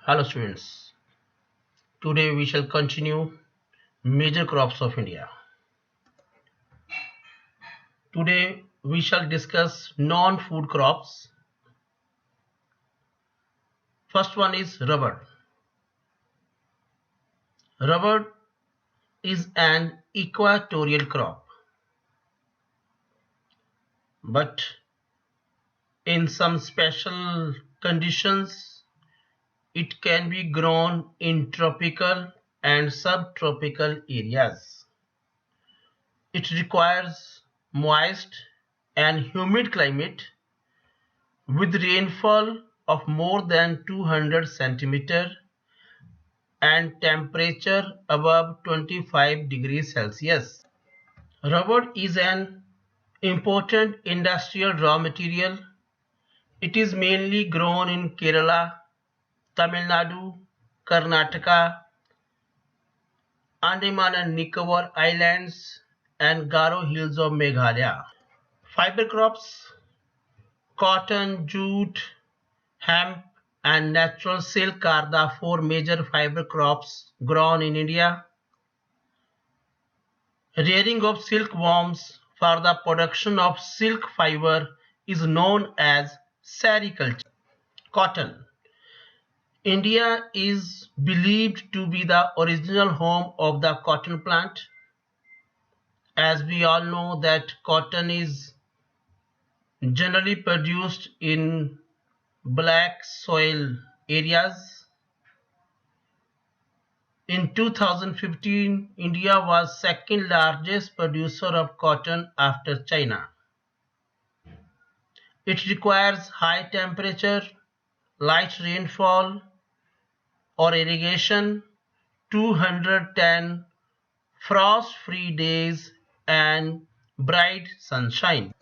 Hello students, today we shall continue major crops of India. Today we shall discuss non-food crops. First one is rubber. Rubber is an equatorial crop, but in some special conditions it can be grown in tropical and subtropical areas. It requires moist and humid climate with rainfall of more than 200 centimeter and temperature above 25 degrees Celsius. Rubber is an important industrial raw material. It is mainly grown in Kerala, Tamil Nadu, Karnataka, Andaman and Nicobar Islands, and Garo Hills of Meghalaya. Fiber crops: cotton, jute, hemp, and natural silk are the four major fiber crops grown in India. Rearing of silkworms for the production of silk fiber is known as sericulture. Cotton. India is believed to be the original home of the cotton plant. As we all know that cotton is generally produced in black soil areas. In 2015, India was second largest producer of cotton after China. It requires high temperature, light rainfall or irrigation, 210 frost-free days and bright sunshine.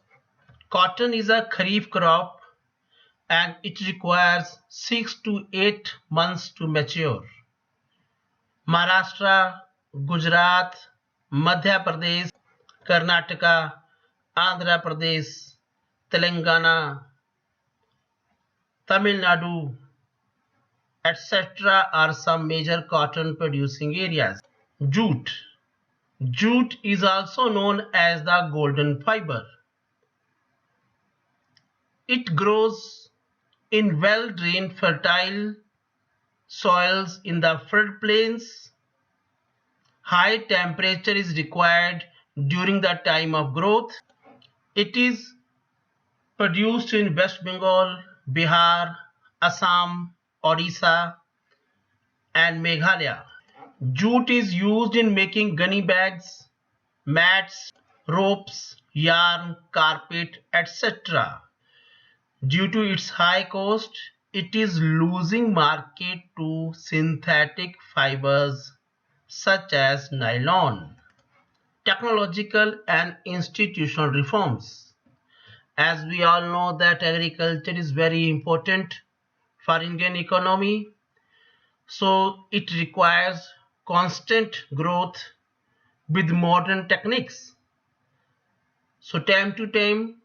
Cotton is a kharif crop and it requires 6 to 8 months to mature. Maharashtra, Gujarat, Madhya Pradesh, Karnataka, Andhra Pradesh, Telangana, Tamil Nadu, etc. are some major cotton producing areas. Jute. Jute is also known as the golden fiber. It grows in well-drained fertile soils in the floodplains. High temperature is required during the time of growth. It is produced in West Bengal, Bihar, Assam, Odisha, and Meghalaya. Jute is used in making gunny bags, mats, ropes, yarn, carpet, etc. Due to its high cost, it is losing market to synthetic fibers such as nylon. Technological and institutional reforms. As we all know that agriculture is very important for Indian economy, so it requires constant growth with modern techniques. So time to time,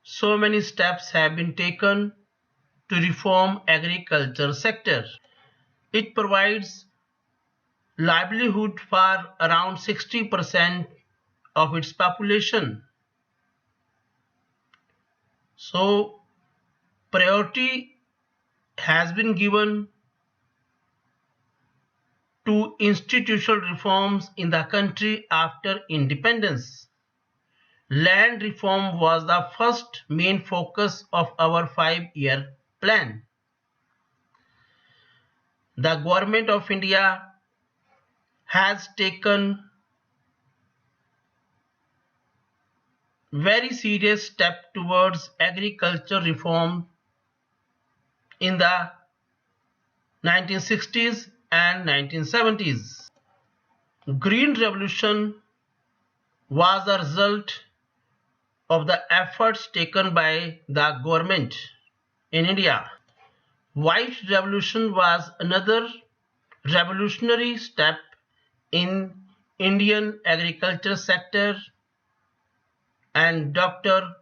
so many steps have been taken to reform agriculture sector. It provides livelihood for around 60% of its population. So priority has been given to institutional reforms in the country after independence. Land reform was the first main focus of our 5-year plan. The government of India has taken very serious step towards agriculture reform in the 1960s and 1970s. Green Revolution was a result of the efforts taken by the government in India. White Revolution was another revolutionary step in Indian agriculture sector, and Dr.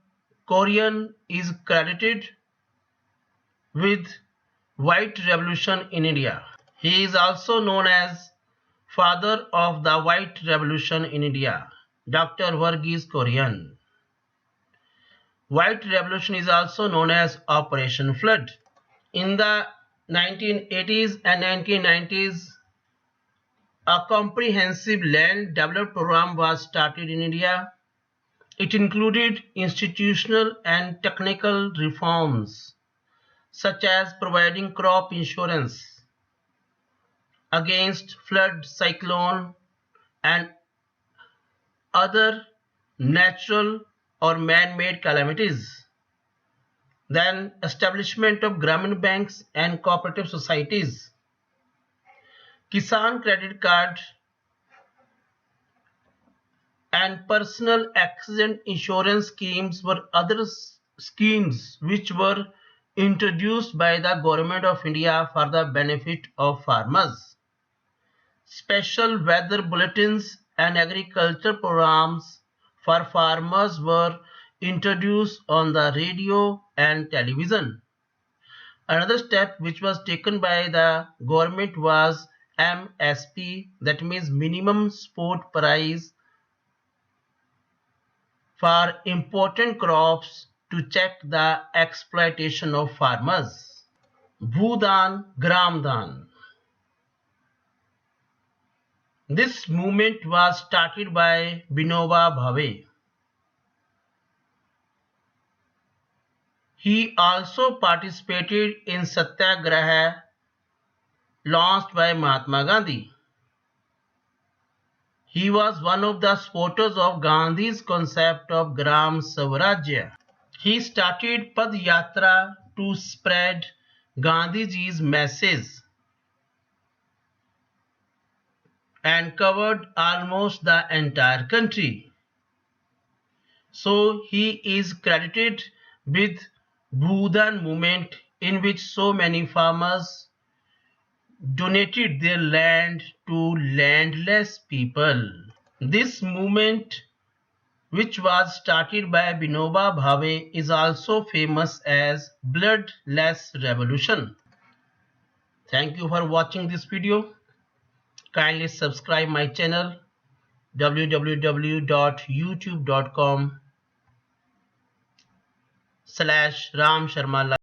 Kurian is credited with White Revolution in India. He is also known as father of the White Revolution in India, Dr. Verghese Kurian. White Revolution is also known as Operation Flood. In the 1980s and 1990s, a comprehensive land development program was started in India. It included institutional and technical reforms, such as providing crop insurance against flood, cyclone, and other natural or man-made calamities. Then establishment of Grameen banks and cooperative societies. Kisan credit card and personal accident insurance schemes were other schemes which were introduced by the Government of India for the benefit of farmers. Special weather bulletins and agriculture programs for farmers were introduced on the radio and television. Another step which was taken by the government was MSP, that means minimum support price for important crops, to check the exploitation of farmers. Bhudan Gramdan. This movement was started by Vinoba Bhave. He also participated in Satyagraha launched by Mahatma Gandhi. He was one of the supporters of Gandhi's concept of Gram Swarajya. He started Pad Yatra to spread Gandhiji's message and covered almost the entire country. So he is credited with Bhudan movement, in which so many farmers donated their land to landless people. This movement, which was started by Vinoba Bhave, is also famous as Bloodless Revolution. Thank you for watching this video. Kindly subscribe my channel www.youtube.com/Ram Sharma Live.